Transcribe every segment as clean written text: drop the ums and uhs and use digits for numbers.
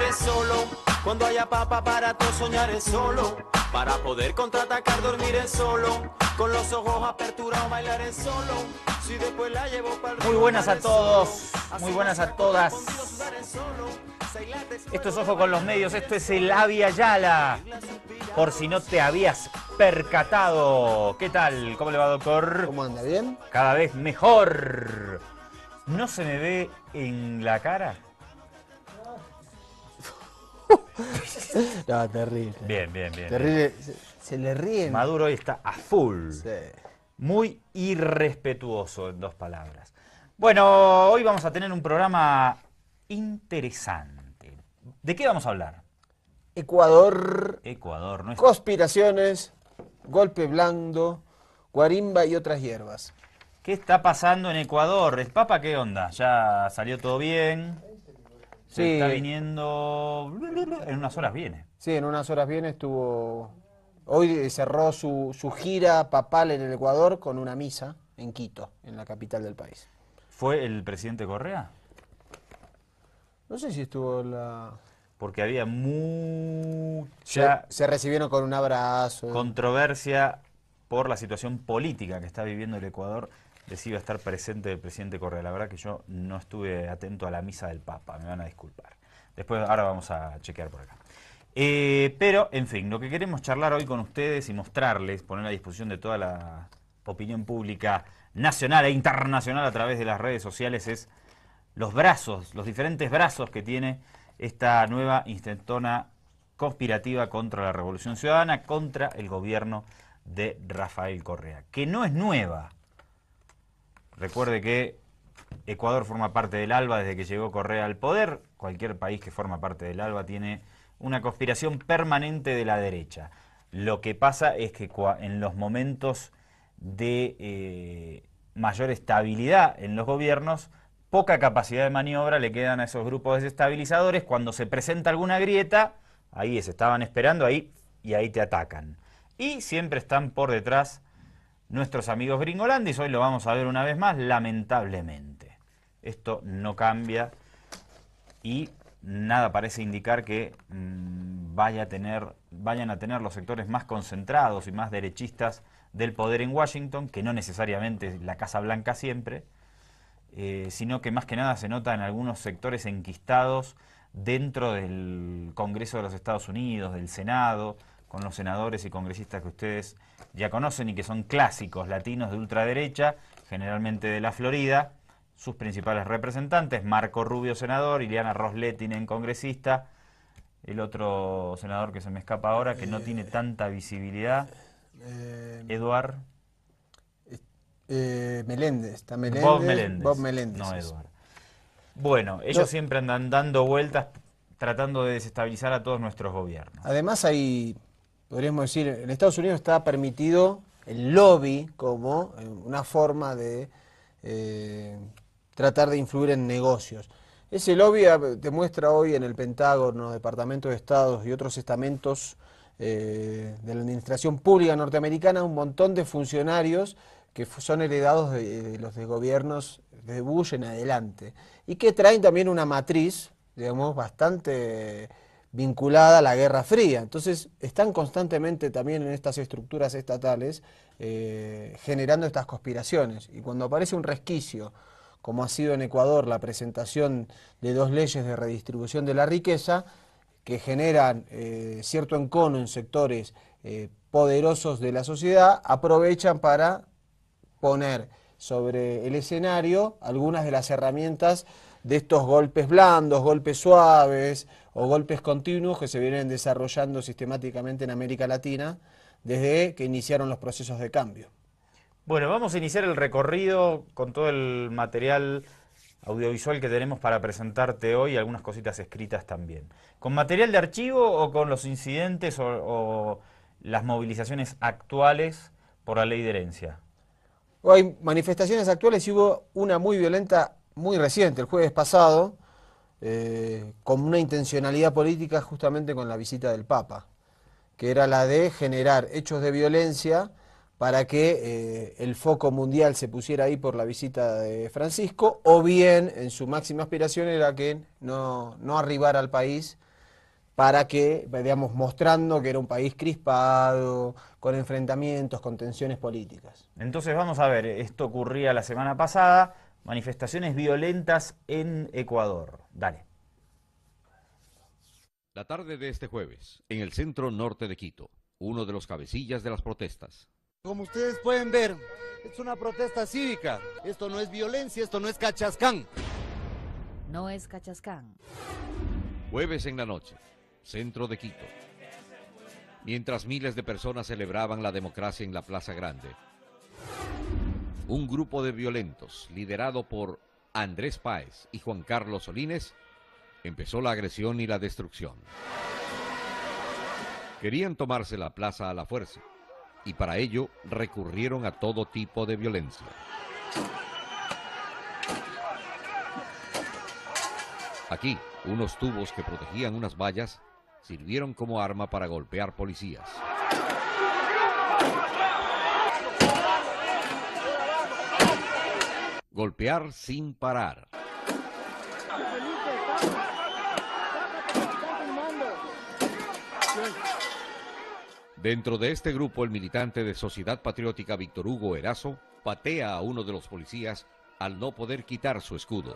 bailaré solo. Cuando haya papa para todos soñaré solo. Para poder contraatacar dormiré solo. Con los ojos aperturados bailaré solo. Si después la llevo para el Muy buenas a todos, muy buenas a todas. Esto es Ojo con los Medios, esto es el Avia Yala. Por si no te habías percatado. ¿Qué tal? ¿Cómo le va, doctor? ¿Cómo anda? ¿Bien? Cada vez mejor. ¿No se me ve en la cara? No, terrible. Bien. Terrible. Se le ríen. Maduro hoy está a full. Sí. Muy irrespetuoso, en dos palabras. Bueno, hoy vamos a tener un programa interesante. ¿De qué vamos a hablar? Ecuador, Ecuador, ¿no es? conspiraciones, golpe blando, guarimba y otras hierbas. ¿Qué está pasando en Ecuador? ¿El Papa qué onda? ¿Ya salió todo bien? Se Sí. está viniendo... En unas horas viene. Sí, en unas horas viene estuvo... Hoy cerró su gira papal en el Ecuador con una misa en Quito, en la capital del país. ¿Fue el presidente Correa? No sé si estuvo la... Porque había mucha Se recibieron con un abrazo. controversia por la situación política que está viviendo el Ecuador de si iba a estar presente el presidente Correa. La verdad que yo no estuve atento a la misa del Papa, me van a disculpar. Después, ahora vamos a chequear por acá. Pero, en fin, lo que queremos charlar hoy con ustedes y mostrarles, poner a disposición de toda la opinión pública nacional e internacional a través de las redes sociales es los brazos, los diferentes brazos que tiene esta nueva intentona conspirativa contra la Revolución Ciudadana, contra el gobierno de Rafael Correa, que no es nueva. Recuerde que Ecuador forma parte del ALBA desde que llegó Correa al poder. Cualquier país que forma parte del ALBA tiene una conspiración permanente de la derecha. Lo que pasa es que en los momentos de mayor estabilidad en los gobiernos, poca capacidad de maniobra le quedan a esos grupos desestabilizadores. Cuando se presenta alguna grieta, ahí se estaban esperando, ahí te atacan. Y siempre están por detrás nuestros amigos gringolandis. Hoy lo vamos a ver una vez más, lamentablemente. Esto no cambia y nada parece indicar que vayan a tener los sectores más concentrados y más derechistas del poder en Washington, que no necesariamente es la Casa Blanca siempre, sino que más que nada se nota en algunos sectores enquistados dentro del Congreso de los Estados Unidos, del Senado, con los senadores y congresistas que ustedes ya conocen y que son clásicos latinos de ultraderecha, generalmente de la Florida. Sus principales representantes, Marco Rubio, senador, Ileana Ros-Lehtinen, congresista, el otro senador que se me escapa ahora, que no tiene tanta visibilidad, Eduard Meléndez, está Meléndez. Bob Meléndez. No, Eduard. Bueno, ellos siempre andan dando vueltas tratando de desestabilizar a todos nuestros gobiernos. Además hay, podríamos decir, en Estados Unidos está permitido el lobby como una forma de tratar de influir en negocios. Ese lobby demuestra hoy en el Pentágono, Departamento de Estado y otros estamentos de la administración pública norteamericana un montón de funcionarios que son heredados de los de gobiernos de Bush en adelante y que traen también una matriz, digamos, bastante vinculada a la Guerra Fría. Entonces están constantemente también en estas estructuras estatales generando estas conspiraciones, y cuando aparece un resquicio, como ha sido en Ecuador la presentación de 2 leyes de redistribución de la riqueza que generan cierto encono en sectores poderosos de la sociedad, aprovechan para poner sobre el escenario algunas de las herramientas de estos golpes blandos, golpes suaves o golpes continuos que se vienen desarrollando sistemáticamente en América Latina desde que iniciaron los procesos de cambio. Bueno, vamos a iniciar el recorrido con todo el material audiovisual que tenemos para presentarte hoy, algunas cositas escritas también. ¿Con material de archivo o con los incidentes o las movilizaciones actuales por la ley de herencia? Hay manifestaciones actuales y hubo una muy violenta, muy reciente, el jueves pasado, con una intencionalidad política justamente con la visita del Papa, que era la de generar hechos de violencia para que el foco mundial se pusiera ahí por la visita de Francisco, o bien en su máxima aspiración era que no arribara al país para que, digamos, mostrando que era un país crispado, con enfrentamientos, con tensiones políticas. Entonces vamos a ver, esto ocurría la semana pasada, manifestaciones violentas en Ecuador. Dale. La tarde de este jueves, en el centro norte de Quito, uno de los cabecillas de las protestas. Como ustedes pueden ver, es una protesta cívica. Esto no es violencia, esto no es cachascán. No es cachascán. Jueves en la noche, centro de Quito. Mientras miles de personas celebraban la democracia en la Plaza Grande, un grupo de violentos, liderado por Andrés Páez y Juan Carlos Solines, empezó la agresión y la destrucción. Querían tomarse la plaza a la fuerza, y para ello recurrieron a todo tipo de violencia. Aquí, unos tubos que protegían unas vallas sirvieron como arma para golpear policías. Golpear sin parar. Dentro de este grupo, el militante de Sociedad Patriótica Víctor Hugo Erazo patea a uno de los policías al no poder quitar su escudo.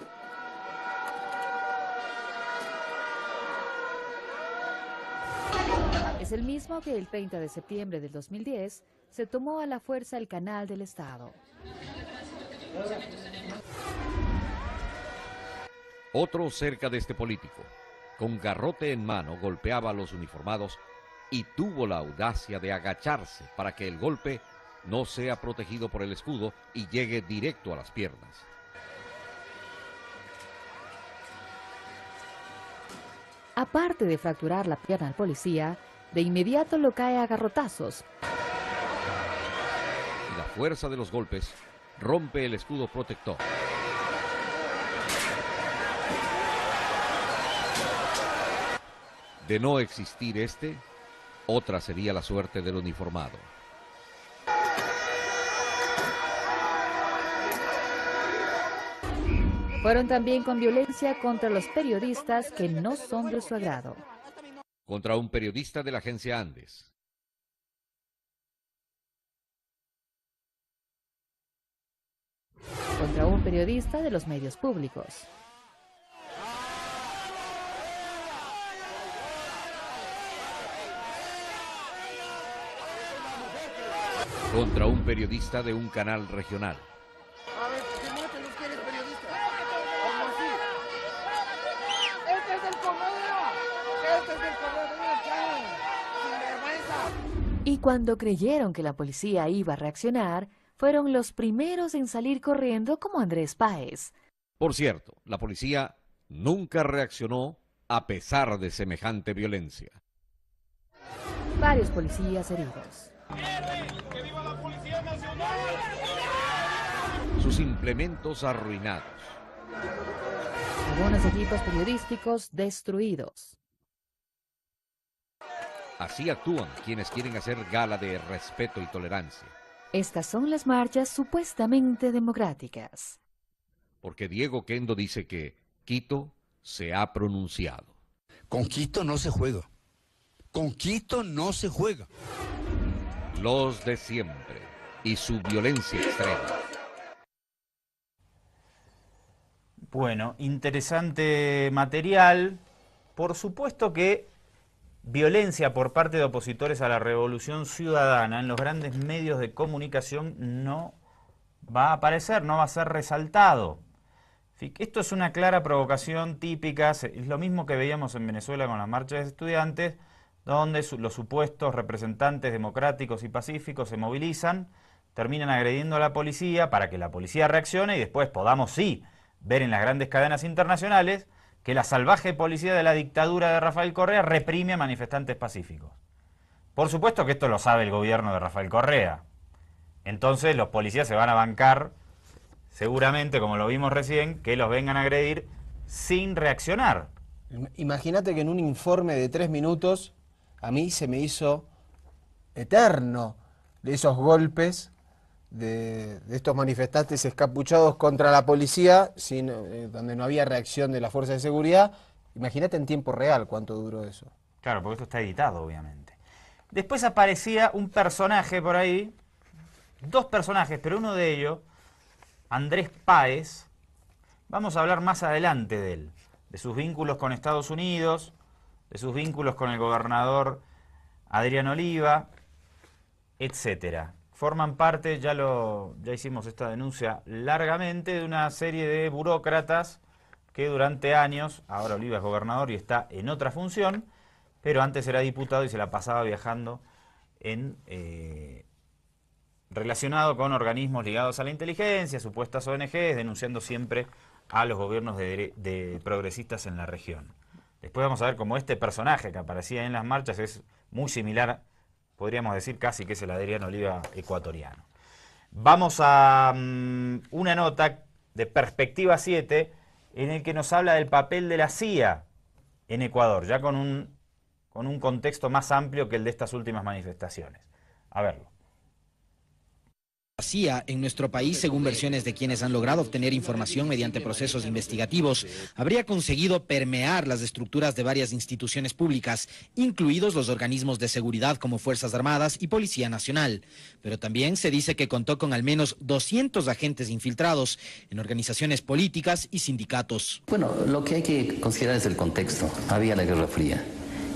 Es el mismo que el 30 de septiembre del 2010 se tomó a la fuerza el Canal del Estado. Otro cerca de este político, con garrote en mano, golpeaba a los uniformados y tuvo la audacia de agacharse para que el golpe no sea protegido por el escudo y llegue directo a las piernas. Aparte de fracturar la pierna al policía, de inmediato lo cae a garrotazos. Y la fuerza de los golpes rompe el escudo protector. De no existir este, otra sería la suerte del uniformado. Fueron también con violencia contra los periodistas que no son de su agrado. Contra un periodista de la agencia Andes. Contra un periodista de los medios públicos. Contra un periodista de un canal regional. A ver, demuéstrenos que eres periodista. ¿Cómo así? ¡Este es el comodero! ¡Este es el comodero! ¡Sin vergüenza! Y cuando creyeron que la policía iba a reaccionar, fueron los primeros en salir corriendo como Andrés Páez. Por cierto, la policía nunca reaccionó a pesar de semejante violencia. Varios policías heridos. ¡Que viva la Policía Nacional! Sus implementos arruinados. Algunos equipos periodísticos destruidos. Así actúan quienes quieren hacer gala de respeto y tolerancia. Estas son las marchas supuestamente democráticas. Porque Diego Kendo dice que Quito se ha pronunciado. Con Quito no se juega. Con Quito no se juega. Los de siempre y su violencia extrema. Bueno, interesante material. Por supuesto que violencia por parte de opositores a la revolución ciudadana en los grandes medios de comunicación no va a aparecer, no va a ser resaltado. Esto es una clara provocación típica, es lo mismo que veíamos en Venezuela con las marchas de estudiantes, donde los supuestos representantes democráticos y pacíficos se movilizan, terminan agrediendo a la policía para que la policía reaccione y después podamos sí ver en las grandes cadenas internacionales que la salvaje policía de la dictadura de Rafael Correa reprime a manifestantes pacíficos. Por supuesto que esto lo sabe el gobierno de Rafael Correa. Entonces los policías se van a bancar, seguramente, como lo vimos recién, que los vengan a agredir sin reaccionar. Imagínate que en un informe de 3 minutos a mí se me hizo eterno de esos golpes de estos manifestantes escapuchados contra la policía, donde no había reacción de la fuerza de seguridad. Imagínate en tiempo real cuánto duró eso. Claro, porque esto está editado, obviamente. Después aparecía un personaje por ahí, dos personajes, pero uno de ellos, Andrés Páez, vamos a hablar más adelante de él, de sus vínculos con Estados Unidos, de sus vínculos con el gobernador Adrián Oliva, etcétera. Forman parte, ya hicimos esta denuncia largamente, de una serie de burócratas que durante años, ahora Oliva es gobernador y está en otra función, pero antes era diputado y se la pasaba viajando relacionado con organismos ligados a la inteligencia, supuestas ONGs, denunciando siempre a los gobiernos de progresistas en la región. Después vamos a ver cómo este personaje que aparecía en las marchas es muy similar, podríamos decir casi que es el Adrián Oliva ecuatoriano. Vamos a una nota de Perspectiva 7 en el que nos habla del papel de la CIA en Ecuador, ya con un contexto más amplio que el de estas últimas manifestaciones. A verlo. La CIA en nuestro país, según versiones de quienes han logrado obtener información mediante procesos investigativos, habría conseguido permear las estructuras de varias instituciones públicas, incluidos los organismos de seguridad como Fuerzas Armadas y Policía Nacional. Pero también se dice que contó con al menos 200 agentes infiltrados en organizaciones políticas y sindicatos. Bueno, lo que hay que considerar es el contexto. Había la Guerra Fría.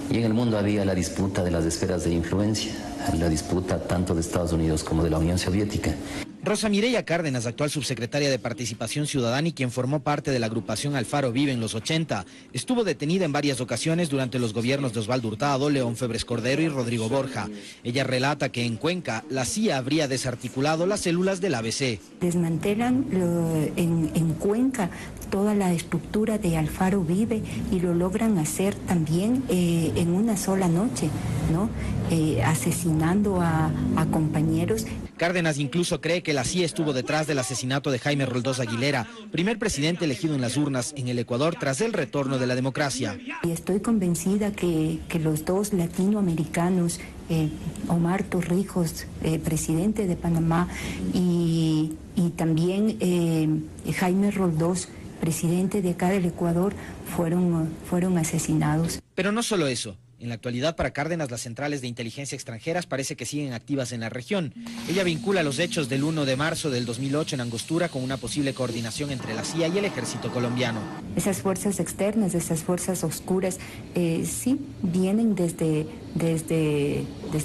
Y en el mundo había la disputa de las esferas de influencia, la disputa tanto de Estados Unidos como de la Unión Soviética. Rosa Mireya Cárdenas, actual subsecretaria de Participación Ciudadana y quien formó parte de la agrupación Alfaro Vive en los 80, estuvo detenida en varias ocasiones durante los gobiernos de Osvaldo Hurtado, León Febres Cordero y Rodrigo Borja. Ella relata que en Cuenca la CIA habría desarticulado las células del ABC. Desmantelan en Cuenca toda la estructura de Alfaro Vive y lo logran hacer también en una sola noche, ¿no? Asesinando a compañeros. Cárdenas incluso cree que la CIA estuvo detrás del asesinato de Jaime Roldós Aguilera, primer presidente elegido en las urnas en el Ecuador tras el retorno de la democracia. Y estoy convencida que los dos latinoamericanos, Omar Torrijos, presidente de Panamá, y también Jaime Roldós, presidente de acá del Ecuador, fueron asesinados. Pero no solo eso. En la actualidad, para Cárdenas, las centrales de inteligencia extranjeras parece que siguen activas en la región. Ella vincula los hechos del 1 de marzo del 2008 en Angostura con una posible coordinación entre la CIA y el ejército colombiano. Esas fuerzas externas, esas fuerzas oscuras, sí vienen desde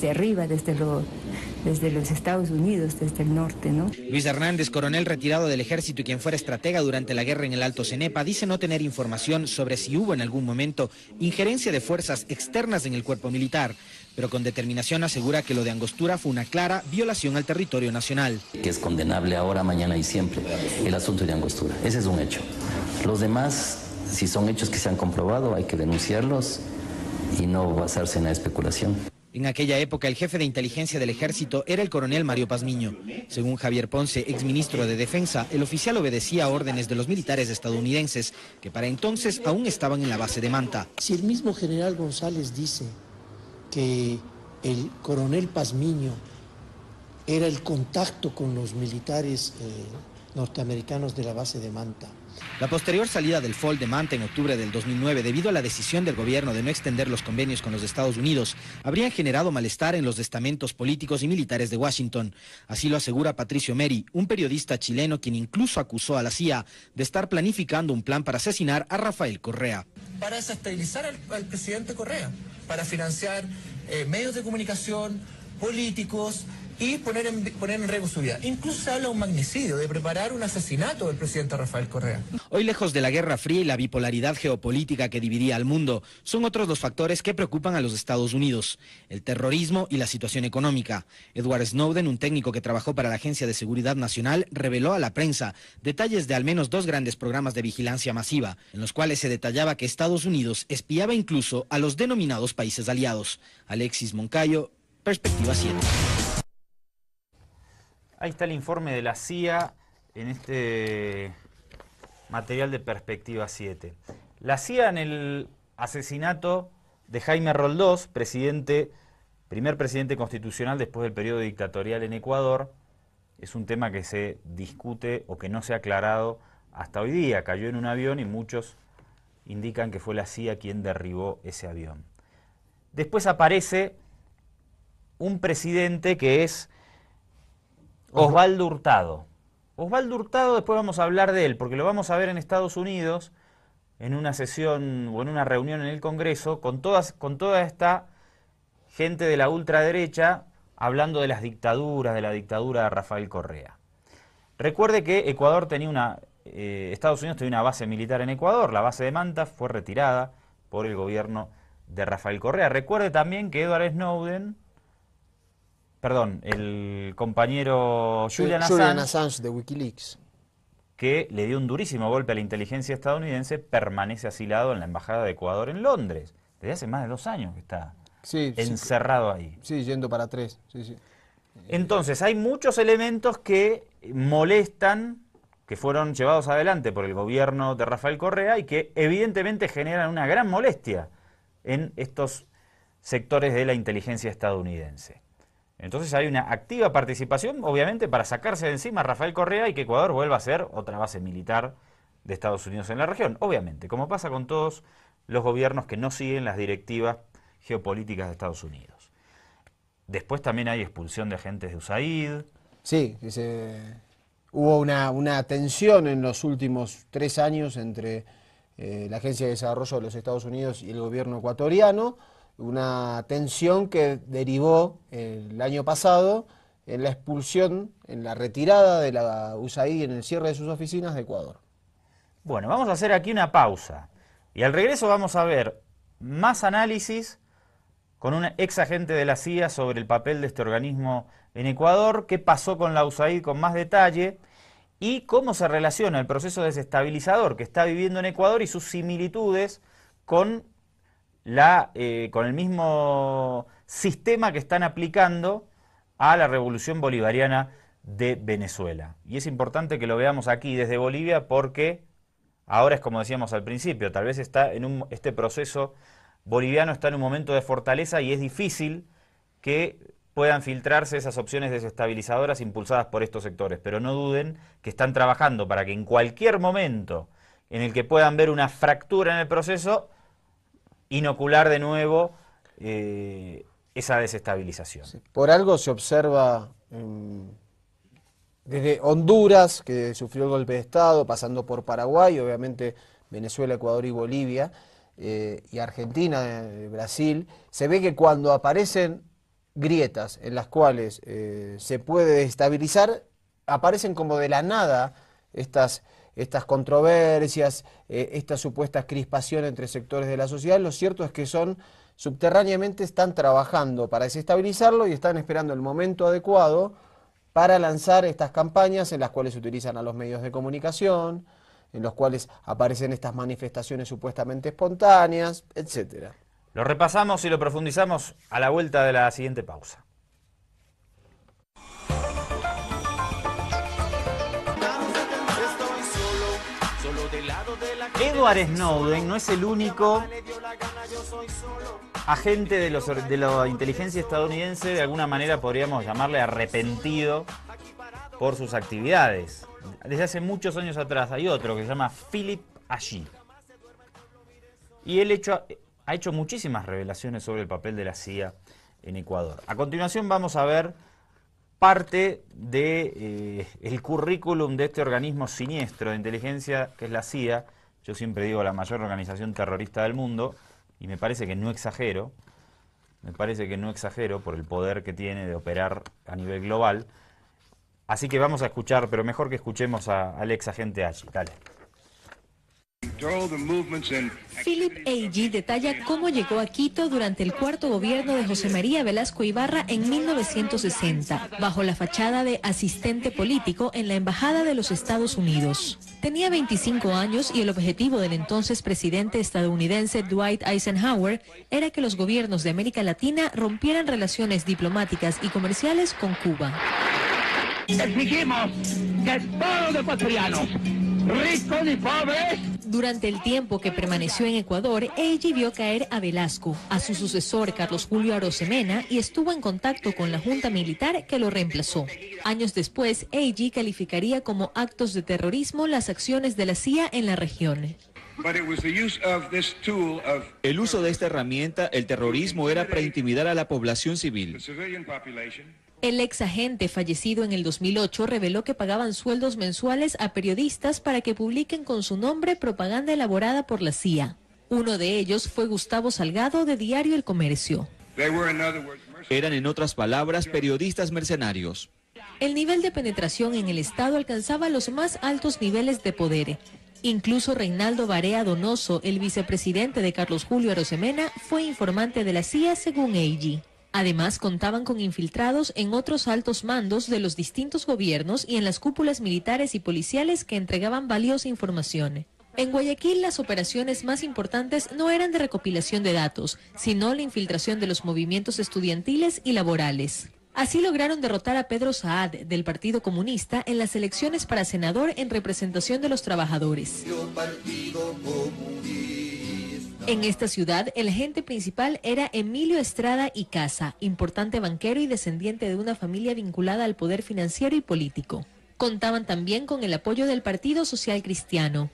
arriba, desde los Estados Unidos, desde el norte, ¿no? Luis Hernández, coronel retirado del ejército y quien fuera estratega durante la guerra en el Alto Cenepa, dice no tener información sobre si hubo en algún momento injerencia de fuerzas externas en el cuerpo militar, pero con determinación asegura que lo de Angostura fue una clara violación al territorio nacional. Que es condenable ahora, mañana y siempre, el asunto de Angostura. Ese es un hecho. Los demás, si son hechos que se han comprobado, hay que denunciarlos y no basarse en la especulación. En aquella época, el jefe de inteligencia del ejército era el coronel Mario Pazmiño. Según Javier Ponce, exministro de Defensa, el oficial obedecía órdenes de los militares estadounidenses, que para entonces aún estaban en la base de Manta. Si el mismo general González dice que el coronel Pazmiño era el contacto con los militares norteamericanos de la base de Manta. La posterior salida del FOL de Manta en octubre del 2009, debido a la decisión del gobierno de no extender los convenios con los Estados Unidos, habrían generado malestar en los estamentos políticos y militares de Washington. Así lo asegura Patricio Meri, un periodista chileno quien incluso acusó a la CIA de estar planificando un plan para asesinar a Rafael Correa. Para desestabilizar al presidente Correa, para financiar medios de comunicación, políticos, y poner en riesgo su vida. Incluso se habla de un magnicidio, de preparar un asesinato del presidente Rafael Correa. Hoy, lejos de la Guerra Fría y la bipolaridad geopolítica que dividía al mundo, son otros los factores que preocupan a los Estados Unidos: el terrorismo y la situación económica. Edward Snowden, un técnico que trabajó para la Agencia de Seguridad Nacional, reveló a la prensa detalles de al menos 2 grandes programas de vigilancia masiva, en los cuales se detallaba que Estados Unidos espiaba incluso a los denominados países aliados. Alexis Moncayo, Perspectiva 7. Ahí está el informe de la CIA en este material de Perspectiva 7. La CIA en el asesinato de Jaime Roldós, primer presidente constitucional después del periodo dictatorial en Ecuador, es un tema que se discute o que no se ha aclarado hasta hoy día. Cayó en un avión y muchos indican que fue la CIA quien derribó ese avión. después aparece un presidente que es Osvaldo Hurtado. Osvaldo Hurtado, después vamos a hablar de él, porque lo vamos a ver en Estados Unidos, en una sesión o en una reunión en el Congreso, con toda esta gente de la ultraderecha, hablando de las dictaduras, de la dictadura de Rafael Correa. Recuerde que Ecuador tenía Estados Unidos tenía una base militar en Ecuador, la base de Manta fue retirada por el gobierno de Rafael Correa. Recuerde también que Edward Snowden, el compañero Julian Assange de Wikileaks, que le dio un durísimo golpe a la inteligencia estadounidense, permanece asilado en la Embajada de Ecuador en Londres. Desde hace más de 2 años que está encerrado ahí. Sí, yendo para 3. Sí. Entonces, hay muchos elementos que molestan, que fueron llevados adelante por el gobierno de Rafael Correa y que evidentemente generan una gran molestia en estos sectores de la inteligencia estadounidense. Entonces hay una activa participación, obviamente, para sacarse de encima a Rafael Correa y que Ecuador vuelva a ser otra base militar de Estados Unidos en la región. Obviamente, como pasa con todos los gobiernos que no siguen las directivas geopolíticas de Estados Unidos. Después también hay expulsión de agentes de USAID. Sí, hubo una tensión en los últimos 3 años entre la Agencia de Desarrollo de los Estados Unidos y el gobierno ecuatoriano, una tensión que derivó el año pasado en la expulsión, en la retirada de la USAID y en el cierre de sus oficinas de Ecuador. Bueno, vamos a hacer aquí una pausa y al regreso vamos a ver más análisis con un ex agente de la CIA sobre el papel de este organismo en Ecuador, qué pasó con la USAID con más detalle y cómo se relaciona el proceso desestabilizador que está viviendo en Ecuador y sus similitudes con el mismo sistema que están aplicando a la revolución bolivariana de Venezuela. Y es importante que lo veamos aquí desde Bolivia porque ahora es como decíamos al principio, tal vez este proceso boliviano está en un momento de fortaleza y es difícil que puedan filtrarse esas opciones desestabilizadoras impulsadas por estos sectores, pero no duden que están trabajando para que en cualquier momento en el que puedan ver una fractura en el proceso, inocular de nuevo esa desestabilización. Sí, por algo se observa desde Honduras, que sufrió el golpe de Estado, pasando por Paraguay, obviamente Venezuela, Ecuador y Bolivia, y Argentina, Brasil, se ve que cuando aparecen grietas en las cuales se puede desestabilizar, aparecen como de la nada estas controversias, esta supuesta crispación entre sectores de la sociedad. Lo cierto es que subterráneamente están trabajando para desestabilizarlo y están esperando el momento adecuado para lanzar estas campañas en las cuales se utilizan a los medios de comunicación, en los cuales aparecen estas manifestaciones supuestamente espontáneas, etcétera. Lo repasamos y lo profundizamos a la vuelta de la siguiente pausa. Edward Snowden no es el único agente de la inteligencia estadounidense, de alguna manera podríamos llamarle arrepentido por sus actividades. Desde hace muchos años atrás hay otro que se llama Philip Agee. Y él ha hecho muchísimas revelaciones sobre el papel de la CIA en Ecuador. A continuación vamos a ver parte del currículum de este organismo siniestro de inteligencia que es la CIA. Yo siempre digo la mayor organización terrorista del mundo y me parece que no exagero. Por el poder que tiene de operar a nivel global. Así que vamos a escuchar, pero mejor que escuchemos al ex agente Agee. Dale. Philip Agee detalla cómo llegó a Quito durante el cuarto gobierno de José María Velasco Ibarra en 1960, bajo la fachada de asistente político en la Embajada de los Estados Unidos. Tenía 25 años y el objetivo del entonces presidente estadounidense Dwight Eisenhower era que los gobiernos de América Latina rompieran relaciones diplomáticas y comerciales con Cuba. Exigimos que todos los ecuatorianos, ricos y pobres. Durante el tiempo que permaneció en Ecuador, Agee vio caer a Velasco, a su sucesor Carlos Julio Arosemena y estuvo en contacto con la junta militar que lo reemplazó. Años después, Agee calificaría como actos de terrorismo las acciones de la CIA en la región. El uso de esta herramienta, el terrorismo, era para intimidar a la población civil. El ex agente fallecido en el 2008 reveló que pagaban sueldos mensuales a periodistas para que publiquen con su nombre propaganda elaborada por la CIA. Uno de ellos fue Gustavo Salgado, de Diario El Comercio. Eran, en otras palabras, periodistas mercenarios. El nivel de penetración en el Estado alcanzaba los más altos niveles de poder. Incluso Reinaldo Barea Donoso, el vicepresidente de Carlos Julio Arosemena, fue informante de la CIA según Eiji. Además, contaban con infiltrados en otros altos mandos de los distintos gobiernos y en las cúpulas militares y policiales que entregaban valiosa información. En Guayaquil, las operaciones más importantes no eran de recopilación de datos, sino la infiltración de los movimientos estudiantiles y laborales. Así lograron derrotar a Pedro Saad, del Partido Comunista, en las elecciones para senador en representación de los trabajadores. En esta ciudad, el agente principal era Emilio Estrada y Casa, importante banquero y descendiente de una familia vinculada al poder financiero y político. Contaban también con el apoyo del Partido Social Cristiano.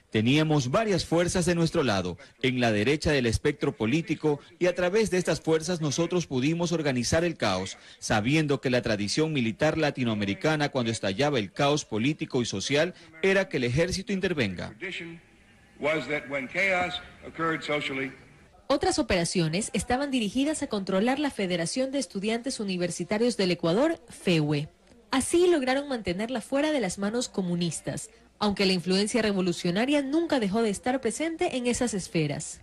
Teníamos varias fuerzas de nuestro lado, en la derecha del espectro político, y a través de estas fuerzas nosotros pudimos organizar el caos, sabiendo que la tradición militar latinoamericana cuando estallaba el caos político y social era que el ejército intervenga. Otras operaciones estaban dirigidas a controlar la Federación de Estudiantes Universitarios del Ecuador, FEUE. Así lograron mantenerla fuera de las manos comunistas, aunque la influencia revolucionaria nunca dejó de estar presente en esas esferas.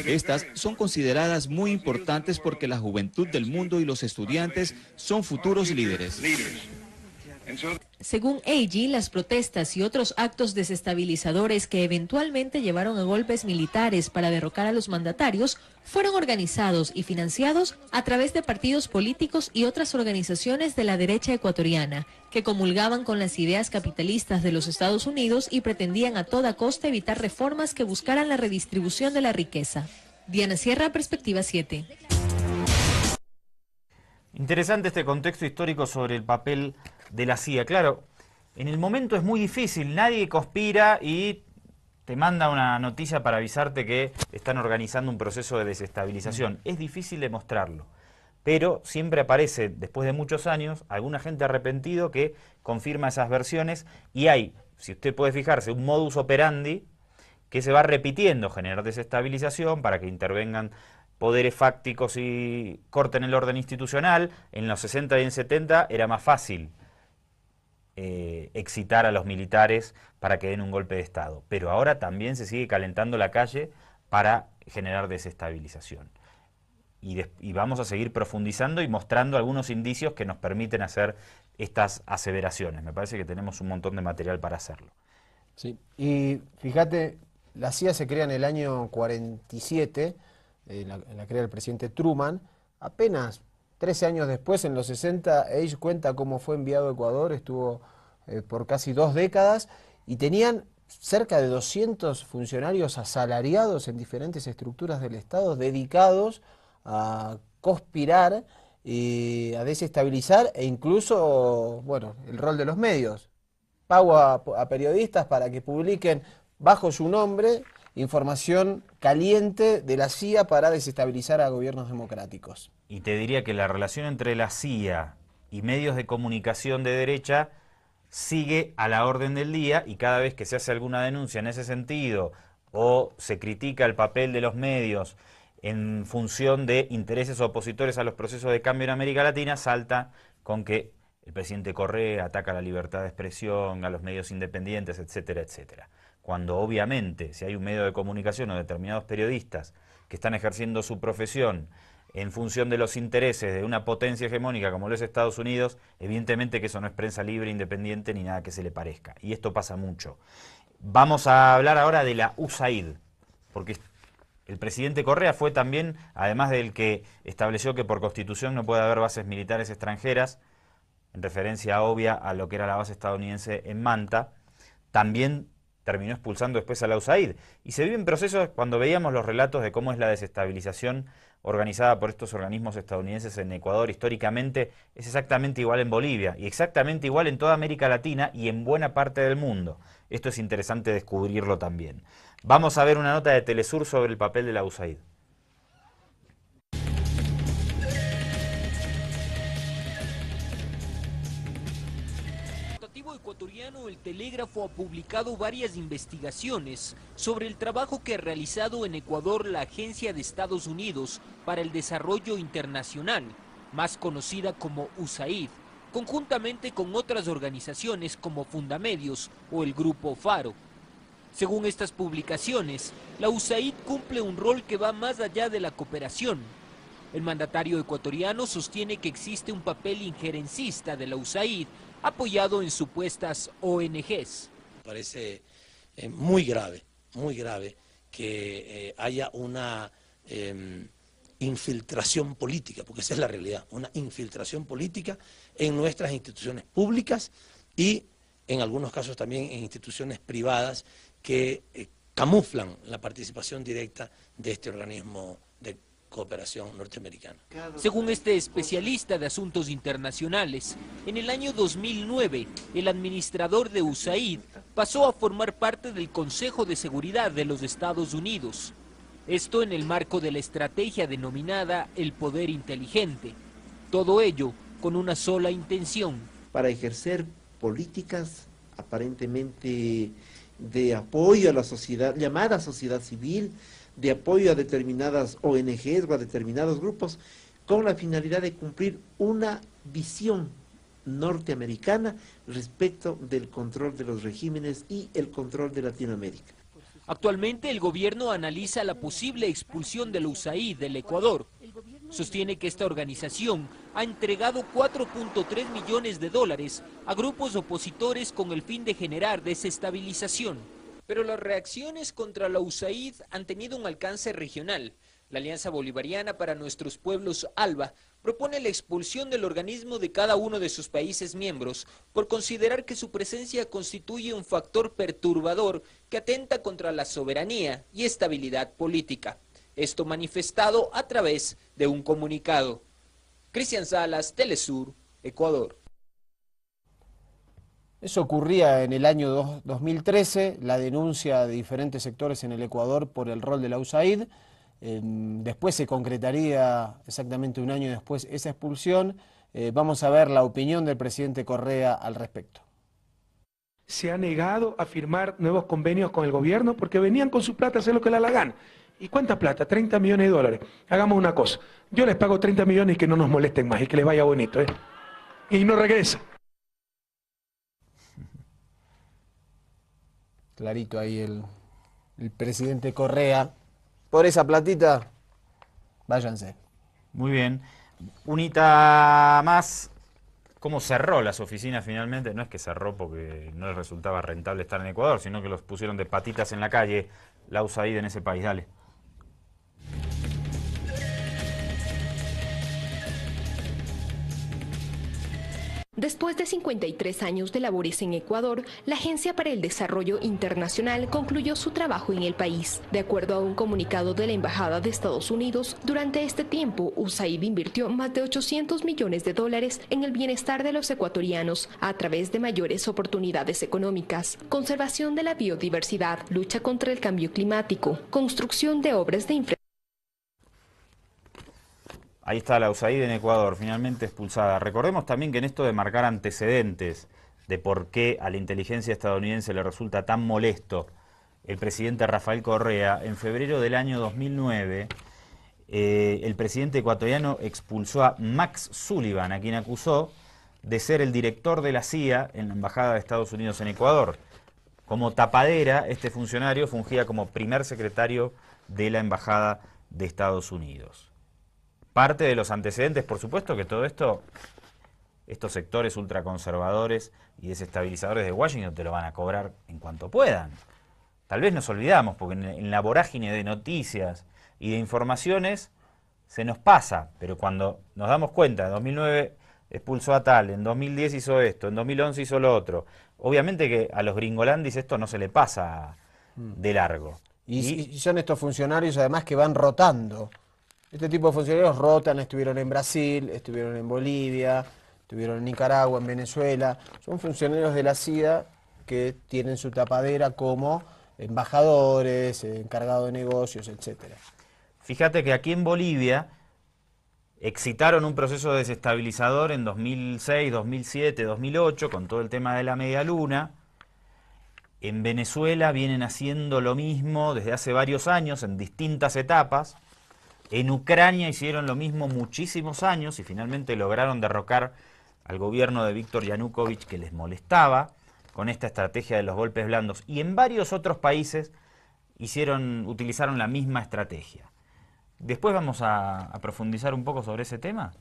Estas son consideradas muy importantes porque la juventud del mundo y los estudiantes son futuros líderes. Según Eiji, las protestas y otros actos desestabilizadores que eventualmente llevaron a golpes militares para derrocar a los mandatarios fueron organizados y financiados a través de partidos políticos y otras organizaciones de la derecha ecuatoriana, que comulgaban con las ideas capitalistas de los Estados Unidos y pretendían a toda costa evitar reformas que buscaran la redistribución de la riqueza. Diana Sierra, Perspectiva 7. Interesante este contexto histórico sobre el papel de la CIA. Claro, en el momento es muy difícil, nadie conspira y te manda una noticia para avisarte que están organizando un proceso de desestabilización. Es difícil demostrarlo, pero siempre aparece, después de muchos años, alguna gente arrepentido que confirma esas versiones y hay, si usted puede fijarse, un modus operandi que se va repitiendo, generar desestabilización para que intervengan poderes fácticos y corten el orden institucional. En los 60 y en 70 era más fácil excitar a los militares para que den un golpe de Estado. Pero ahora también se sigue calentando la calle para generar desestabilización. Y vamos a seguir profundizando y mostrando algunos indicios que nos permiten hacer estas aseveraciones. Me parece que tenemos un montón de material para hacerlo. Sí, y fíjate, la CIA se crea en el año 47, la crea el presidente Truman. Apenas 13 años después, en los 60, Eiji cuenta cómo fue enviado a Ecuador, estuvo por casi 2 décadas, y tenían cerca de 200 funcionarios asalariados en diferentes estructuras del Estado, dedicados a conspirar, a desestabilizar, e incluso, bueno, el rol de los medios. Pago a periodistas para que publiquen bajo su nombre información caliente de la CIA para desestabilizar a gobiernos democráticos. Y te diría que la relación entre la CIA y medios de comunicación de derecha sigue a la orden del día, y cada vez que se hace alguna denuncia en ese sentido o se critica el papel de los medios en función de intereses opositores a los procesos de cambio en América Latina, salta con que el presidente Correa ataca la libertad de expresión, a los medios independientes, etcétera, etcétera. Cuando obviamente, si hay un medio de comunicación o determinados periodistas que están ejerciendo su profesión en función de los intereses de una potencia hegemónica como lo es Estados Unidos, evidentemente que eso no es prensa libre, independiente, ni nada que se le parezca. Y esto pasa mucho. Vamos a hablar ahora de la USAID, porque el presidente Correa fue también, además del que estableció que por constitución no puede haber bases militares extranjeras, en referencia obvia a lo que era la base estadounidense en Manta, también terminó expulsando después a la USAID. Y se viven procesos, cuando veíamos los relatos de cómo es la desestabilización organizada por estos organismos estadounidenses en Ecuador históricamente es exactamente igual en Bolivia y exactamente igual en toda América Latina y en buena parte del mundo. Esto es interesante descubrirlo también. Vamos a ver una nota de Telesur sobre el papel de la USAID. Ecuatoriano, El Telégrafo ha publicado varias investigaciones sobre el trabajo que ha realizado en Ecuador la Agencia de Estados Unidos para el Desarrollo Internacional, más conocida como USAID, conjuntamente con otras organizaciones como Fundamedios o el Grupo Faro. Según estas publicaciones, la USAID cumple un rol que va más allá de la cooperación. El mandatario ecuatoriano sostiene que existe un papel injerencista de la USAID apoyado en supuestas ONGs. Parece muy grave que haya una infiltración política, porque esa es la realidad, una infiltración política en nuestras instituciones públicas y en algunos casos también en instituciones privadas que camuflan la participación directa de este organismo de cooperación norteamericana. Según este especialista de asuntos internacionales, en el año 2009, el administrador de USAID pasó a formar parte del Consejo de Seguridad de los Estados Unidos. Esto en el marco de la estrategia denominada el poder inteligente. Todo ello con una sola intención. Para ejercer políticas aparentemente de apoyo a la sociedad, llamada sociedad civil, de apoyo a determinadas ONGs o a determinados grupos, con la finalidad de cumplir una visión norteamericana respecto del control de los regímenes y el control de Latinoamérica. Actualmente el gobierno analiza la posible expulsión de la USAID del Ecuador. Sostiene que esta organización ha entregado 4.3 millones de dólares a grupos opositores con el fin de generar desestabilización. Pero las reacciones contra la USAID han tenido un alcance regional. La Alianza Bolivariana para Nuestros Pueblos, ALBA, propone la expulsión del organismo de cada uno de sus países miembros por considerar que su presencia constituye un factor perturbador que atenta contra la soberanía y estabilidad política. Esto manifestado a través de un comunicado. Cristian Salas, Telesur, Ecuador. Eso ocurría en el año 2013, la denuncia de diferentes sectores en el Ecuador por el rol de la USAID. Después se concretaría exactamente un año después esa expulsión. Vamos a ver la opinión del presidente Correa al respecto. Se ha negado a firmar nuevos convenios con el gobierno porque venían con su plata a hacer lo que le da la gana. ¿Y cuánta plata? 30 millones de dólares. Hagamos una cosa, yo les pago 30 millones y que no nos molesten más y que les vaya bonito, y no regresa. Clarito ahí el presidente Correa. Por esa platita, váyanse. Muy bien. Unita más. ¿Cómo cerró las oficinas finalmente? No es que cerró porque no les resultaba rentable estar en Ecuador, sino que los pusieron de patitas en la calle, la USAID en ese país. Dale. Después de 53 años de labores en Ecuador, la Agencia para el Desarrollo Internacional concluyó su trabajo en el país. De acuerdo a un comunicado de la Embajada de Estados Unidos, durante este tiempo, USAID invirtió más de 800 millones de dólares en el bienestar de los ecuatorianos a través de mayores oportunidades económicas, conservación de la biodiversidad, lucha contra el cambio climático, construcción de obras de infraestructura. Ahí está la USAID en Ecuador, finalmente expulsada. Recordemos también que en esto de marcar antecedentes de por qué a la inteligencia estadounidense le resulta tan molesto el presidente Rafael Correa, en febrero del año 2009, el presidente ecuatoriano expulsó a Max Sullivan, a quien acusó de ser el director de la CIA en la Embajada de Estados Unidos en Ecuador. Como tapadera, este funcionario fungía como primer secretario de la Embajada de Estados Unidos. Parte de los antecedentes, por supuesto que todo esto, estos sectores ultraconservadores y desestabilizadores de Washington te lo van a cobrar en cuanto puedan. Tal vez nos olvidamos, porque en la vorágine de noticias y de informaciones se nos pasa, pero cuando nos damos cuenta, en 2009 expulsó a tal, en 2010 hizo esto, en 2011 hizo lo otro, obviamente que a los gringolandis esto no se le pasa de largo. Y son estos funcionarios además que van rotando. Este tipo de funcionarios rotan, estuvieron en Brasil, estuvieron en Bolivia, estuvieron en Nicaragua, en Venezuela. Son funcionarios de la CIA que tienen su tapadera como embajadores, encargados de negocios, etcétera. Fíjate que aquí en Bolivia excitaron un proceso desestabilizador en 2006, 2007, 2008 con todo el tema de la media luna. En Venezuela vienen haciendo lo mismo desde hace varios años en distintas etapas. En Ucrania hicieron lo mismo muchísimos años y finalmente lograron derrocar al gobierno de Víctor Yanukovych, que les molestaba con esta estrategia de los golpes blandos. Y en varios otros países utilizaron la misma estrategia. Después vamos a profundizar un poco sobre ese tema.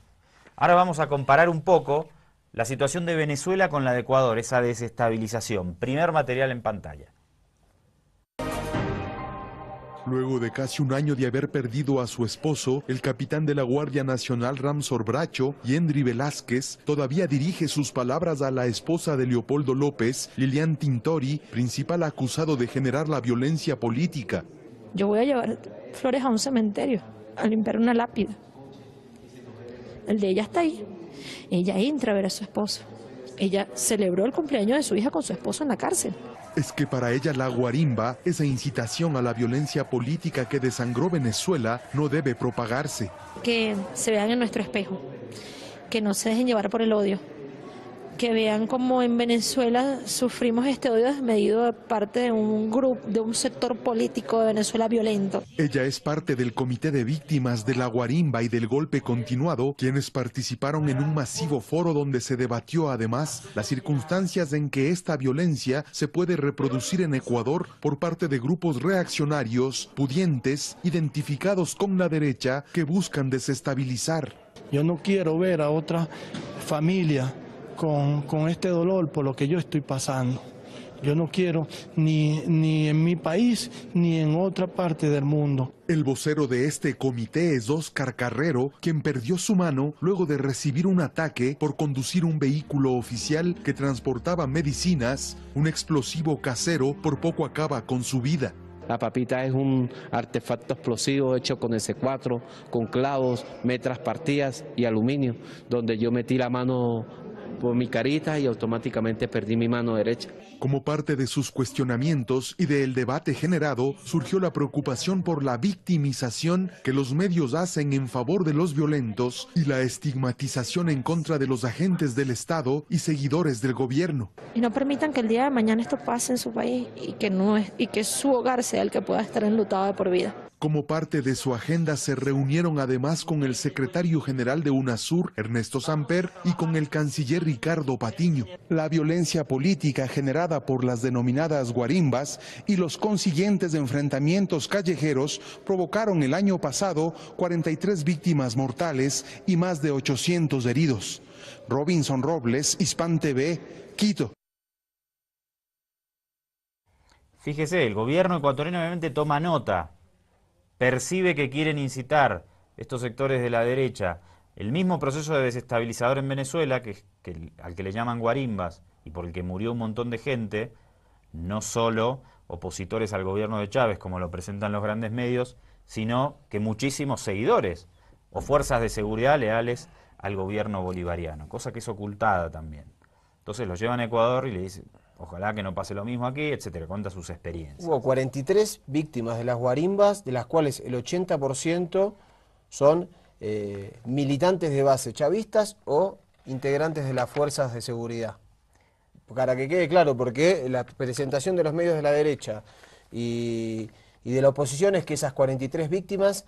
Ahora vamos a comparar un poco la situación de Venezuela con la de Ecuador, esa desestabilización. Primer material en pantalla. Luego de casi un año de haber perdido a su esposo, el capitán de la Guardia Nacional Ramsor Bracho, Yendri Velázquez, todavía dirige sus palabras a la esposa de Leopoldo López, Lilian Tintori, principal acusado de generar la violencia política. Yo voy a llevar flores a un cementerio, a limpiar una lápida. El de ella está ahí. Ella entra a ver a su esposo. Ella celebró el cumpleaños de su hija con su esposo en la cárcel. Es que para ella la guarimba, esa incitación a la violencia política que desangró Venezuela, no debe propagarse. Que se vean en nuestro espejo, que no se dejen llevar por el odio, que vean cómo en Venezuela sufrimos este odio desmedido de parte de un grupo, de un sector político de Venezuela violento. Ella es parte del comité de víctimas de la guarimba y del golpe continuado, quienes participaron en un masivo foro donde se debatió además las circunstancias en que esta violencia se puede reproducir en Ecuador por parte de grupos reaccionarios, pudientes, identificados con la derecha, que buscan desestabilizar. Yo no quiero ver a otra familia con este dolor por lo que yo estoy pasando. Yo no quiero ni en mi país ni en otra parte del mundo. El vocero de este comité es Óscar Carrero, quien perdió su mano luego de recibir un ataque por conducir un vehículo oficial que transportaba medicinas. Un explosivo casero por poco acaba con su vida. La papita es un artefacto explosivo hecho con S4, con clavos, metras partidas y aluminio, donde yo metí la mano por mi carita y automáticamente perdí mi mano derecha. Como parte de sus cuestionamientos y del debate generado, surgió la preocupación por la victimización que los medios hacen en favor de los violentos y la estigmatización en contra de los agentes del Estado y seguidores del gobierno. Y no permitan que el día de mañana esto pase en su país y que su hogar sea el que pueda estar enlutado de por vida. Como parte de su agenda se reunieron además con el secretario general de UNASUR, Ernesto Samper, y con el canciller Ricardo Patiño. La violencia política generada por las denominadas guarimbas y los consiguientes enfrentamientos callejeros provocaron el año pasado 43 víctimas mortales y más de 800 heridos. Robinson Robles, Hispan TV, Quito. Fíjese, el gobierno ecuatoriano obviamente toma nota. Percibe que quieren incitar estos sectores de la derecha el mismo proceso de desestabilizador en Venezuela, al que le llaman guarimbas, y por el que murió un montón de gente, no solo opositores al gobierno de Chávez, como lo presentan los grandes medios, sino que muchísimos seguidores o fuerzas de seguridad leales al gobierno bolivariano, cosa que es ocultada también. Entonces los llevan a Ecuador y le dicen, ojalá que no pase lo mismo aquí, etcétera, cuenta sus experiencias. Hubo 43 víctimas de las guarimbas, de las cuales el 80% son militantes de base chavistas o integrantes de las fuerzas de seguridad. Para que quede claro, porque la presentación de los medios de la derecha y de la oposición es que esas 43 víctimas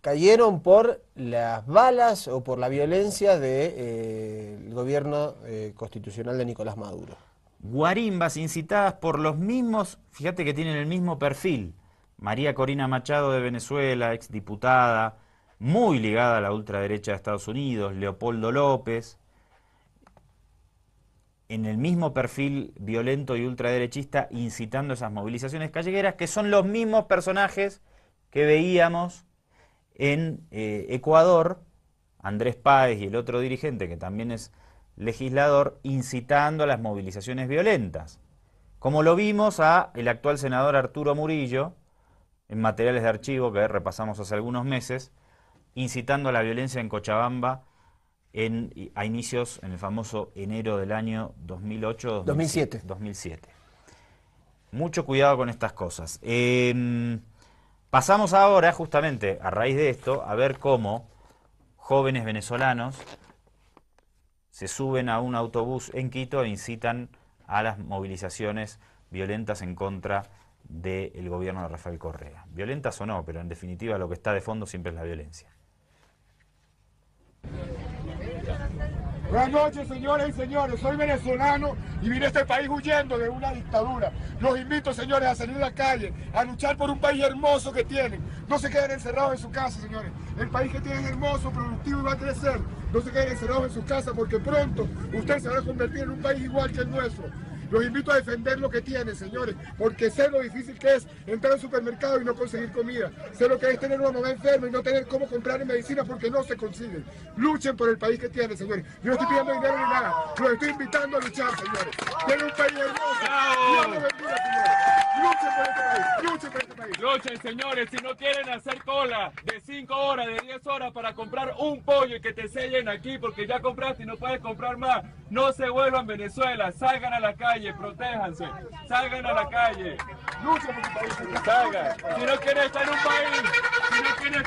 cayeron por las balas o por la violencia del gobierno constitucional de Nicolás Maduro. Guarimbas incitadas por los mismos, fíjate que tienen el mismo perfil. María Corina Machado de Venezuela, exdiputada, muy ligada a la ultraderecha de Estados Unidos, Leopoldo López, en el mismo perfil violento y ultraderechista, incitando esas movilizaciones callejeras, que son los mismos personajes que veíamos en Ecuador, Andrés Páez y el otro dirigente, que también es legislador, incitando a las movilizaciones violentas. Como lo vimos a el actual senador Arturo Murillo, en materiales de archivo que repasamos hace algunos meses, incitando a la violencia en Cochabamba a inicios, en el famoso enero del año 2007. Mucho cuidado con estas cosas. Pasamos ahora, justamente a raíz de esto, a ver cómo jóvenes venezolanos se suben a un autobús en Quito e incitan a las movilizaciones violentas en contra del gobierno de Rafael Correa. Violentas o no, pero en definitiva lo que está de fondo siempre es la violencia. Buenas noches, señores y señores. Soy venezolano y vine a este país huyendo de una dictadura. Los invito, señores, a salir a la calle, a luchar por un país hermoso que tienen. No se queden encerrados en su casa, señores. El país que tienen es hermoso, productivo y va a crecer. No se queden encerrados en su casa porque pronto ustedes se van a convertir en un país igual que el nuestro. Los invito a defender lo que tienen, señores, porque sé lo difícil que es entrar al supermercado y no conseguir comida. Sé lo que es tener una mamá enferma y no tener cómo comprar medicina porque no se consiguen. Luchen por el país que tienen, señores. Yo no estoy pidiendo dinero ni nada. Los estoy invitando a luchar, señores. Tienen un país hermoso. Dios los bendiga, señores. Luchen por este país. Luchen por este país. Luchen, señores. Si no quieren hacer cola de 5 horas, de 10 horas para comprar un pollo y que te sellen aquí porque ya compraste y no puedes comprar más, no se vuelvan a Venezuela. Salgan a la calle, protéjanse. Salgan a la calle. Luchen por su país. Salgan. Si no quieren estar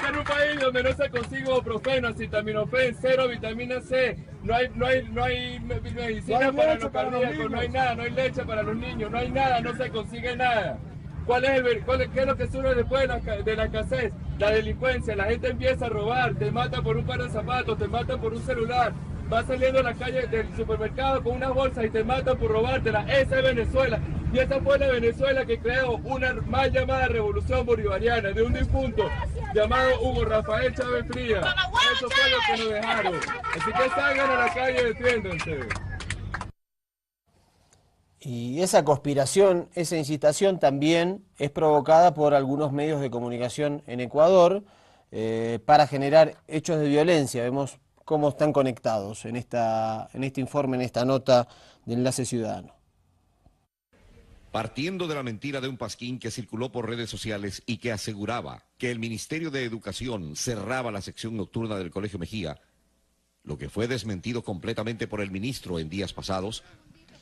en un país donde no se consigue ibuprofeno, acetaminofén, cero vitamina C, no hay medicina para los cardíacos, no hay nada, no hay leche para los niños, no hay nada, no se consigue nada. ¿Qué es lo que surge después de la escasez? La delincuencia, la gente empieza a robar, te matan por un par de zapatos, te matan por un celular, vas saliendo a la calle del supermercado con unas bolsas y te matan por robártela. Esa es Venezuela. Y esa fue la Venezuela que creó una mal llamada revolución bolivariana de un difunto llamado Hugo Rafael Chávez Frías. Eso fue lo que nos dejaron. Así que salgan a la calle y defiéndanse. Y esa conspiración, esa incitación también es provocada por algunos medios de comunicación en Ecuador para generar hechos de violencia. Vemos cómo están conectados en este informe, en esta nota de Enlace Ciudadano. Partiendo de la mentira de un pasquín que circuló por redes sociales y que aseguraba que el Ministerio de Educación cerraba la sección nocturna del Colegio Mejía, lo que fue desmentido completamente por el ministro en días pasados,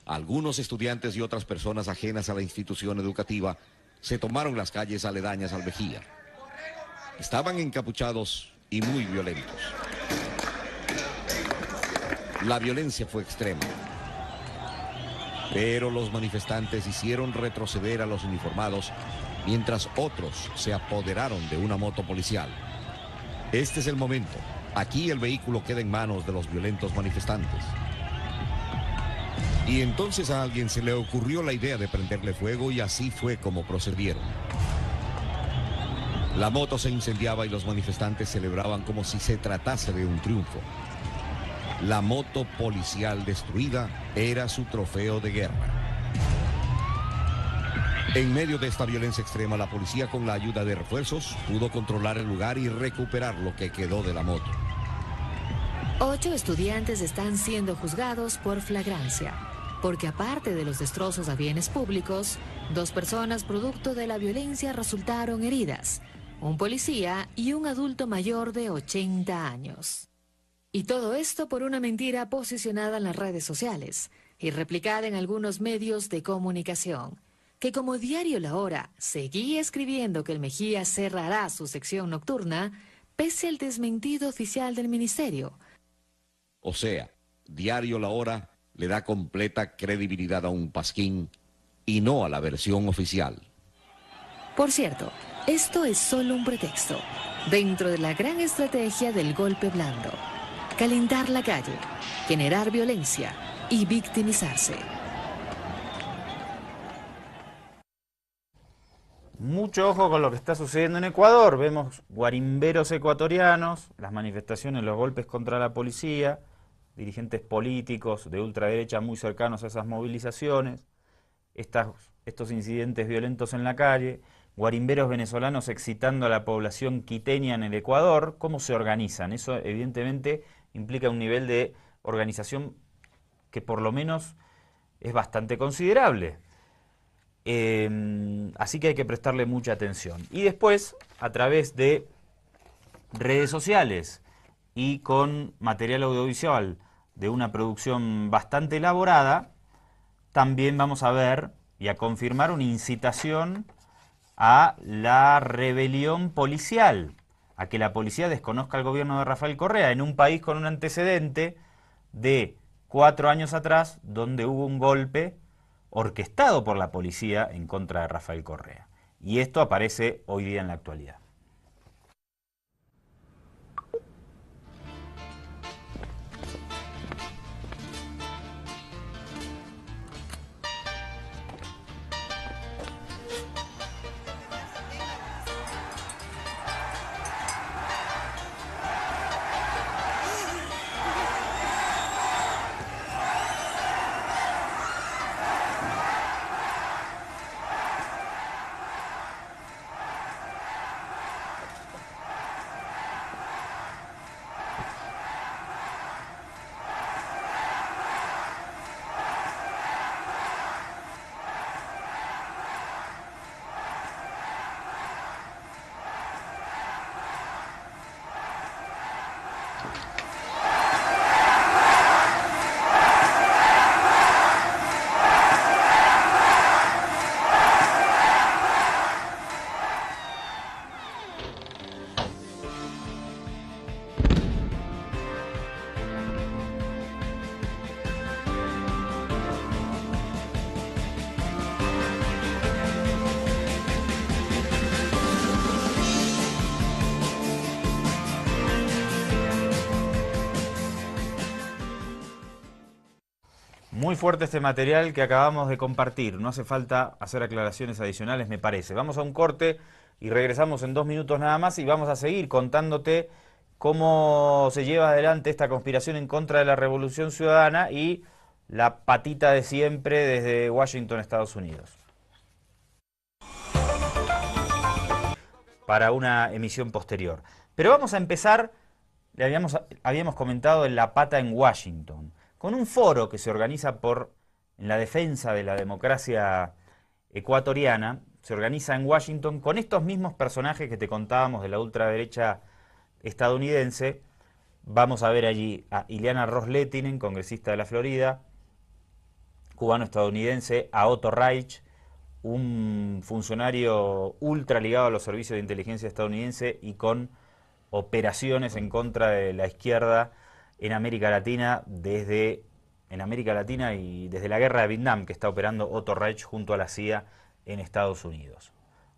algunos estudiantes y otras personas ajenas a la institución educativa se tomaron las calles aledañas al Mejía. Estaban encapuchados y muy violentos. La violencia fue extrema, pero los manifestantes hicieron retroceder a los uniformados mientras otros se apoderaron de una moto policial. Este es el momento. Aquí el vehículo queda en manos de los violentos manifestantes. Y entonces a alguien se le ocurrió la idea de prenderle fuego y así fue como procedieron. La moto se incendiaba y los manifestantes celebraban como si se tratase de un triunfo. La moto policial destruida era su trofeo de guerra. En medio de esta violencia extrema, la policía, con la ayuda de refuerzos, pudo controlar el lugar y recuperar lo que quedó de la moto. 8 estudiantes están siendo juzgados por flagrancia, porque aparte de los destrozos a bienes públicos, 2 personas producto de la violencia resultaron heridas, un policía y un adulto mayor de 80 años. Y todo esto por una mentira posicionada en las redes sociales y replicada en algunos medios de comunicación, que como Diario La Hora seguía escribiendo que el Mejía cerrará su sección nocturna, pese al desmentido oficial del ministerio. O sea, Diario La Hora le da completa credibilidad a un pasquín y no a la versión oficial. Por cierto, esto es solo un pretexto dentro de la gran estrategia del golpe blando: calentar la calle, generar violencia y victimizarse. Mucho ojo con lo que está sucediendo en Ecuador. Vemos guarimberos ecuatorianos, las manifestaciones, los golpes contra la policía, dirigentes políticos de ultraderecha muy cercanos a esas movilizaciones, estos incidentes violentos en la calle, guarimberos venezolanos excitando a la población quiteña en el Ecuador. ¿Cómo se organizan? Eso evidentemente implica un nivel de organización que por lo menos es bastante considerable. Así que hay que prestarle mucha atención. Y después, a través de redes sociales y con material audiovisual de una producción bastante elaborada, también vamos a ver y a confirmar una incitación a la rebelión policial, a que la policía desconozca el gobierno de Rafael Correa, en un país con un antecedente de 4 años atrás, donde hubo un golpe orquestado por la policía en contra de Rafael Correa. Y esto aparece hoy día en la actualidad. Muy fuerte este material que acabamos de compartir. No hace falta hacer aclaraciones adicionales, me parece. Vamos a un corte y regresamos en 2 minutos nada más y vamos a seguir contándote cómo se lleva adelante esta conspiración en contra de la Revolución Ciudadana y la patita de siempre desde Washington, Estados Unidos. Para una emisión posterior. Pero vamos a empezar, habíamos comentado en la pata en Washington, con un foro que se organiza en la defensa de la democracia ecuatoriana, se organiza en Washington con estos mismos personajes que te contábamos de la ultraderecha estadounidense. Vamos a ver allí a Ileana Ros-Lehtinen, congresista de la Florida, cubano-estadounidense, a Otto Reich, un funcionario ultra ligado a los servicios de inteligencia estadounidense y con operaciones en contra de la izquierda en América Latina y desde la guerra de Vietnam, que está operando Otto Reich junto a la CIA en Estados Unidos.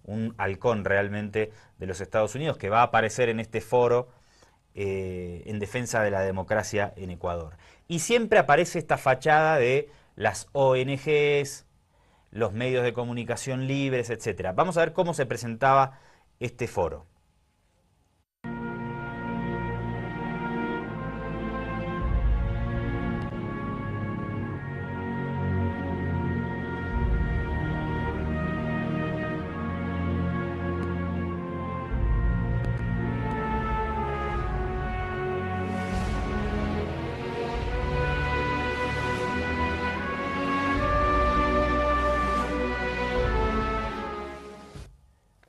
Un halcón realmente de los Estados Unidos que va a aparecer en este foro en defensa de la democracia en Ecuador. Y siempre aparece esta fachada de las ONGs, los medios de comunicación libres, etc. Vamos a ver cómo se presentaba este foro.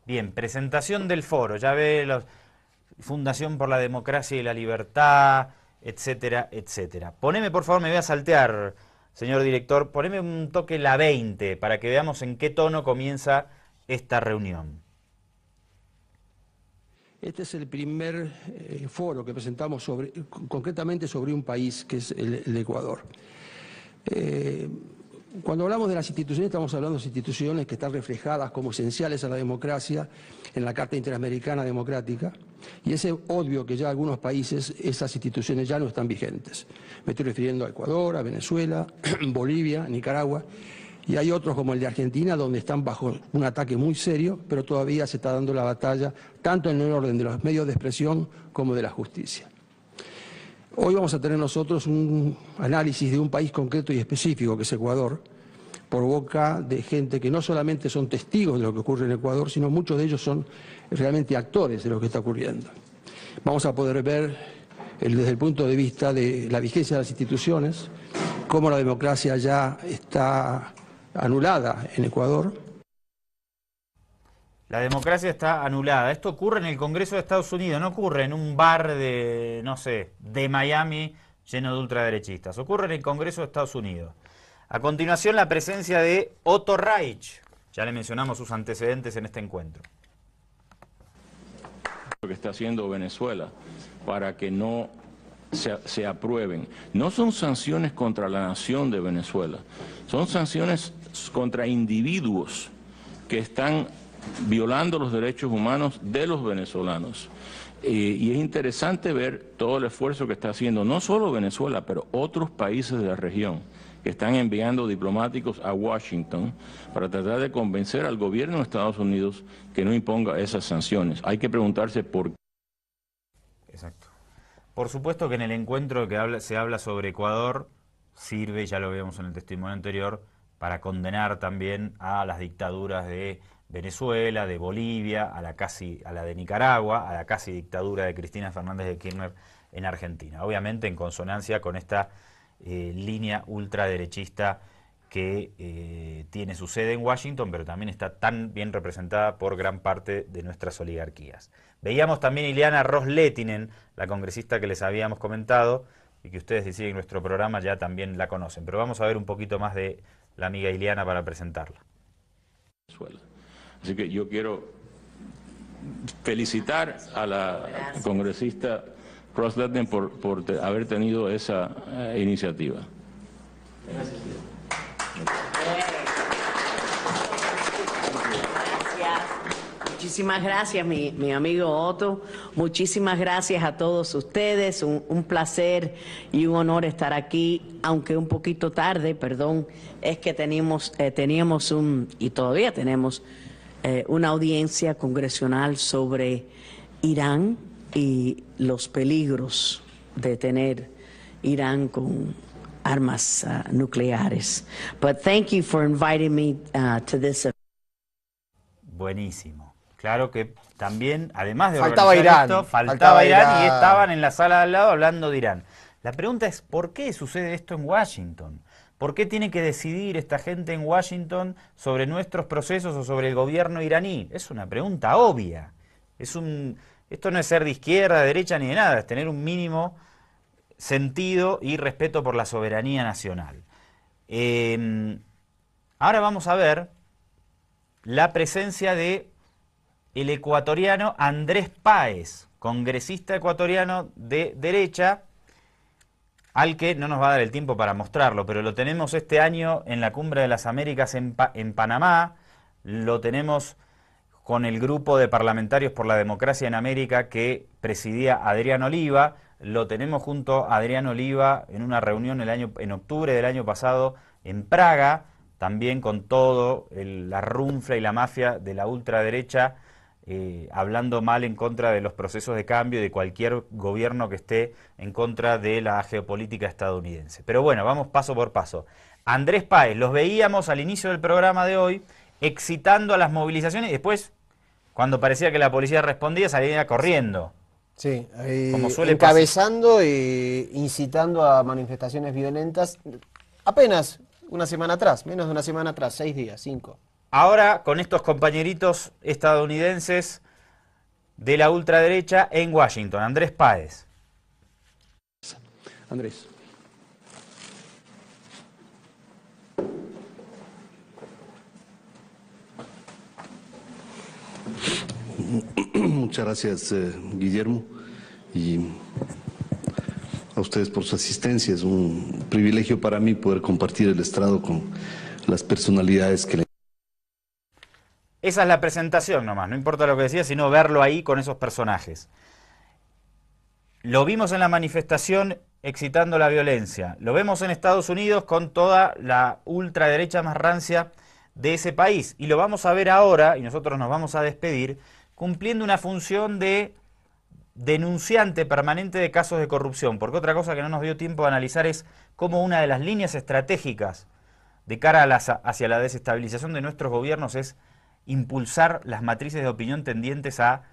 Bien, presentación del foro, ya ve la Fundación por la Democracia y la Libertad, etcétera, etcétera. Poneme, por favor, me voy a saltear, señor director, poneme un toque la 20 para que veamos en qué tono comienza esta reunión. Este es el primer foro que presentamos concretamente sobre un país que es el Ecuador. Cuando hablamos de las instituciones, estamos hablando de instituciones que están reflejadas como esenciales a la democracia en la Carta Interamericana Democrática, y es obvio que ya en algunos países esas instituciones ya no están vigentes. Me estoy refiriendo a Ecuador, a Venezuela, Bolivia, Nicaragua, y hay otros como el de Argentina, donde están bajo un ataque muy serio, pero todavía se está dando la batalla, tanto en el orden de los medios de expresión como de la justicia. Hoy vamos a tener nosotros un análisis de un país concreto y específico, que es Ecuador, por boca de gente que no solamente son testigos de lo que ocurre en Ecuador, sino muchos de ellos son realmente actores de lo que está ocurriendo. Vamos a poder ver desde el punto de vista de la vigencia de las instituciones, cómo la democracia ya está anulada en Ecuador. La democracia está anulada. Esto ocurre en el Congreso de Estados Unidos, no ocurre en un bar de, no sé, de Miami lleno de ultraderechistas. Ocurre en el Congreso de Estados Unidos. A continuación, la presencia de Otto Reich. Ya le mencionamos sus antecedentes en este encuentro. Lo que está haciendo Venezuela para que no se aprueben. No son sanciones contra la nación de Venezuela, son sanciones contra individuos que están violando los derechos humanos de los venezolanos. Y es interesante ver todo el esfuerzo que está haciendo, no solo Venezuela, pero otros países de la región, que están enviando diplomáticos a Washington para tratar de convencer al gobierno de Estados Unidos que no imponga esas sanciones. Hay que preguntarse por qué. Exacto. Por supuesto que en el encuentro que se habla sobre Ecuador, sirve, ya lo vimos en el testimonio anterior, para condenar también a las dictaduras de Venezuela, de Bolivia, a la de Nicaragua, a la casi dictadura de Cristina Fernández de Kirchner en Argentina. Obviamente en consonancia con esta línea ultraderechista que tiene su sede en Washington, pero también está tan bien representada por gran parte de nuestras oligarquías. Veíamos también a Ileana Ros-Lehtinen, la congresista que les habíamos comentado, y que ustedes si siguen nuestro programa ya también la conocen. Pero vamos a ver un poquito más de la amiga Ileana para presentarla. Así que yo quiero felicitar a la congresista Ros-Lehtinen por haber tenido esa iniciativa. Gracias. Muchísimas gracias, mi amigo Otto. Muchísimas gracias a todos ustedes. Un placer y un honor estar aquí, aunque un poquito tarde, perdón. Es que teníamos y todavía tenemos una audiencia congresional sobre Irán y los peligros de tener Irán con armas nucleares. But thank you for inviting me to this event. Buenísimo. Claro que también, además de faltaba Irán, esto, faltaba Irán y estaban en la sala de al lado hablando de Irán. La pregunta es, ¿por qué sucede esto en Washington? ¿Por qué tiene que decidir esta gente en Washington sobre nuestros procesos o sobre el gobierno iraní? Es una pregunta obvia. Esto no es ser de izquierda, de derecha ni de nada, es tener un mínimo sentido y respeto por la soberanía nacional. Ahora vamos a ver la presencia de el ecuatoriano Andrés Páez, congresista ecuatoriano de derecha, al que no nos va a dar el tiempo para mostrarlo, pero lo tenemos este año en la Cumbre de las Américas en Panamá, lo tenemos con el grupo de parlamentarios por la democracia en América que presidía Adrián Oliva, lo tenemos junto a Adrián Oliva en una reunión en octubre del año pasado en Praga, también con todo la runfla y la mafia de la ultraderecha, hablando mal en contra de los procesos de cambio y de cualquier gobierno que esté en contra de la geopolítica estadounidense. Pero bueno, vamos paso por paso. Andrés Páez, los veíamos al inicio del programa de hoy excitando a las movilizaciones y después, cuando parecía que la policía respondía, salía corriendo. Sí, como suele encabezando e incitando a manifestaciones violentas apenas una semana atrás, menos de una semana atrás, 6 días, 5. Ahora con estos compañeritos estadounidenses de la ultraderecha en Washington. Andrés Páez. Andrés. Muchas gracias, Guillermo, y a ustedes por su asistencia. Es un privilegio para mí poder compartir el estrado con las personalidades que le... Esa es la presentación nomás, no importa lo que decía, sino verlo ahí con esos personajes. Lo vimos en la manifestación excitando la violencia. Lo vemos en Estados Unidos con toda la ultraderecha más rancia de ese país. Y lo vamos a ver ahora, y nosotros nos vamos a despedir, cumpliendo una función de denunciante permanente de casos de corrupción. Porque otra cosa que no nos dio tiempo de analizar es cómo una de las líneas estratégicas de cara hacia la desestabilización de nuestros gobiernos es impulsar las matrices de opinión tendientes a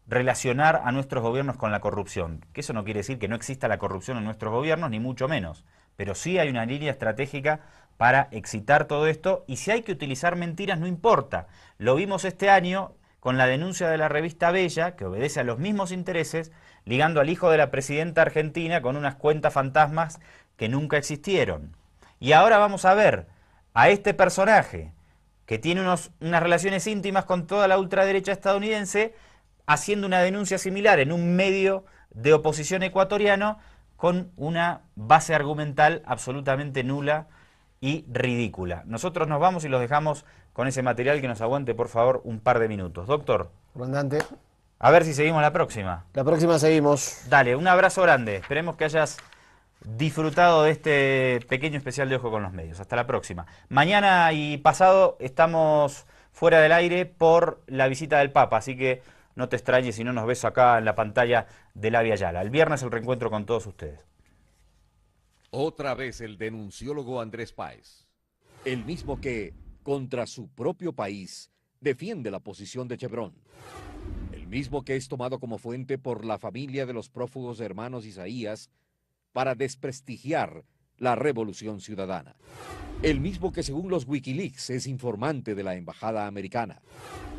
relacionar a nuestros gobiernos con la corrupción. Que eso no quiere decir que no exista la corrupción en nuestros gobiernos, ni mucho menos. Pero sí hay una línea estratégica para excitar todo esto, y si hay que utilizar mentiras, no importa. Lo vimos este año con la denuncia de la revista Bella, que obedece a los mismos intereses, ligando al hijo de la presidenta argentina con unas cuentas fantasmas que nunca existieron. Y ahora vamos a ver a este personaje que tiene unas relaciones íntimas con toda la ultraderecha estadounidense, haciendo una denuncia similar en un medio de oposición ecuatoriano con una base argumental absolutamente nula y ridícula. Nosotros nos vamos y los dejamos con ese material, que nos aguante por favor un par de minutos. Doctor. Comandante. A ver si seguimos la próxima. La próxima seguimos. Dale, un abrazo grande. Esperemos que hayas disfrutado de este pequeño especial de Ojo con los Medios. Hasta la próxima. Mañana y pasado estamos fuera del aire por la visita del Papa, así que no te extrañes si no nos ves acá en la pantalla de La Via Yala. El viernes el reencuentro con todos ustedes. Otra vez el denunciólogo Andrés Páez, el mismo que, contra su propio país, defiende la posición de Chevron. El mismo que es tomado como fuente por la familia de los prófugos hermanos Isaías para desprestigiar la revolución ciudadana. El mismo que, según los Wikileaks, es informante de la embajada americana.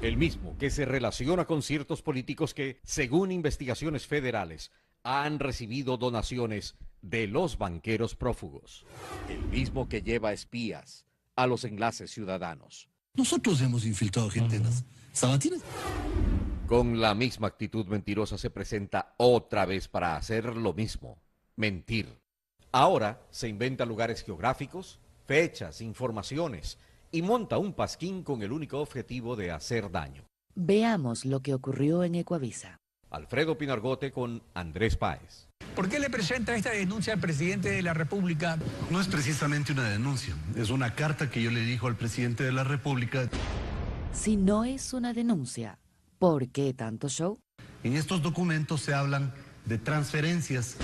El mismo que se relaciona con ciertos políticos que, según investigaciones federales, han recibido donaciones de los banqueros prófugos. El mismo que lleva espías a los enlaces ciudadanos. Nosotros hemos infiltrado gente en las sabatinas. Con la misma actitud mentirosa se presenta otra vez para hacer lo mismo, mentir. Ahora se inventa lugares geográficos, fechas, informaciones y monta un pasquín con el único objetivo de hacer daño. Veamos lo que ocurrió en Ecuavisa. Alfredo Pinargote con Andrés Páez. ¿Por qué le presenta esta denuncia al presidente de la República? No es precisamente una denuncia, es una carta que yo le dirijo al presidente de la República. Si no es una denuncia, ¿por qué tanto show? En estos documentos se hablan de transferencias.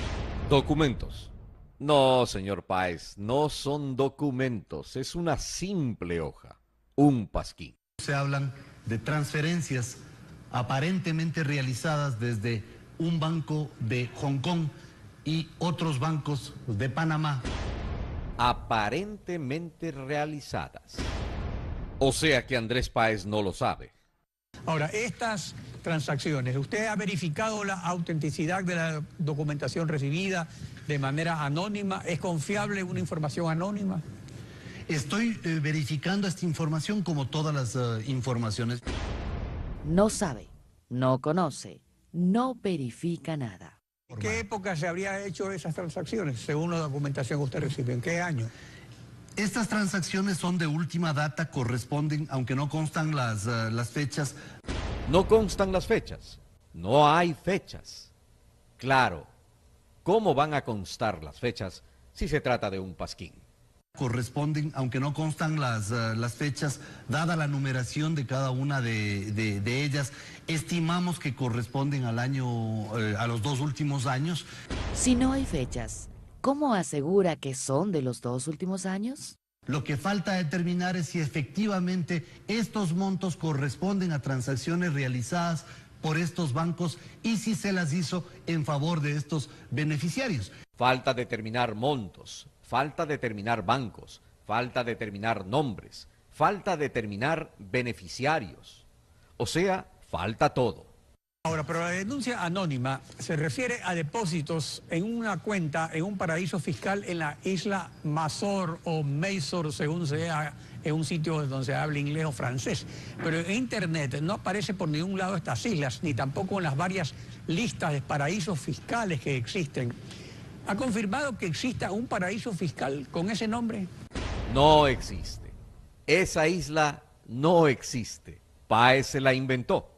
Documentos. No, señor Páez, no son documentos, es una simple hoja, un pasquín. Se hablan de transferencias aparentemente realizadas desde un banco de Hong Kong y otros bancos de Panamá. Aparentemente realizadas. O sea que Andrés Páez no lo sabe. Ahora, estas transacciones, ¿usted ha verificado la autenticidad de la documentación recibida de manera anónima? ¿Es confiable una información anónima? Estoy verificando esta información como todas las informaciones. No sabe, no conoce, no verifica nada. ¿En qué época se habría hecho esas transacciones, según la documentación que usted recibe? ¿En qué año? Estas transacciones son de última data, corresponden, aunque no constan las fechas. No constan las fechas, no hay fechas. Claro, ¿cómo van a constar las fechas si se trata de un pasquín? Corresponden, aunque no constan las fechas, dada la numeración de cada una de ellas, estimamos que corresponden al año, a los 2 últimos años. Si no hay fechas, ¿cómo asegura que son de los 2 últimos años? Lo que falta determinar es si efectivamente estos montos corresponden a transacciones realizadas por estos bancos y si se las hizo en favor de estos beneficiarios. Falta determinar montos, falta determinar bancos, falta determinar nombres, falta determinar beneficiarios. O sea, falta todo. Ahora, pero la denuncia anónima se refiere a depósitos en una cuenta en un paraíso fiscal en la isla Mazor o Maysor, según sea en un sitio donde se habla inglés o francés. Pero en Internet no aparece por ningún lado estas islas, ni tampoco en las varias listas de paraísos fiscales que existen. ¿Ha confirmado que exista un paraíso fiscal con ese nombre? No existe. Esa isla no existe. Páez se la inventó.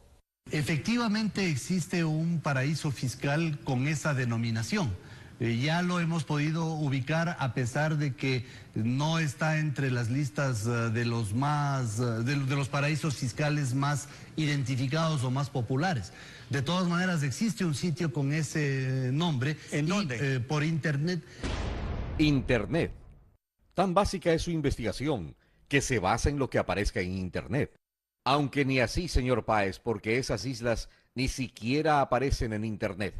Efectivamente existe un paraíso fiscal con esa denominación. Ya lo hemos podido ubicar a pesar de que no está entre las listas de los paraísos fiscales más identificados o más populares. De todas maneras existe un sitio con ese nombre. ¿En dónde? Por Internet. Internet. Tan básica es su investigación que se basa en lo que aparezca en Internet. Aunque ni así, señor Páez, porque esas islas ni siquiera aparecen en Internet.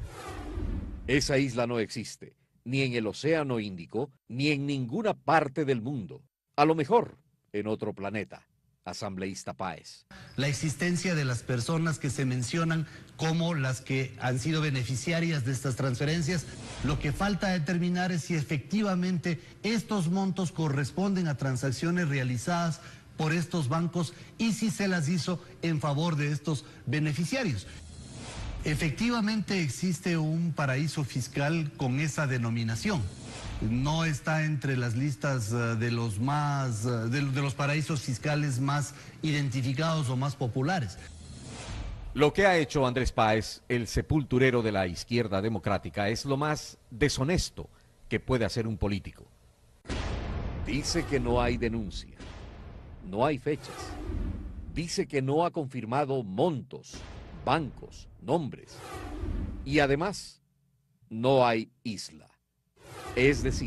Esa isla no existe, ni en el Océano Índico, ni en ninguna parte del mundo. A lo mejor, en otro planeta. asambleísta Páez. La existencia de las personas que se mencionan como las que han sido beneficiarias de estas transferencias, lo que falta determinar es si efectivamente estos montos corresponden a transacciones realizadas por estos bancos y si se las hizo en favor de estos beneficiarios. Efectivamente existe un paraíso fiscal con esa denominación. No está entre las listas de los paraísos fiscales más identificados o más populares. Lo que ha hecho Andrés Páez, el sepulturero de la izquierda democrática, es lo más deshonesto que puede hacer un político. Dice que no hay denuncia, no hay fechas. Dice que no ha confirmado montos, bancos, nombres. Y además, no hay isla. Es decir,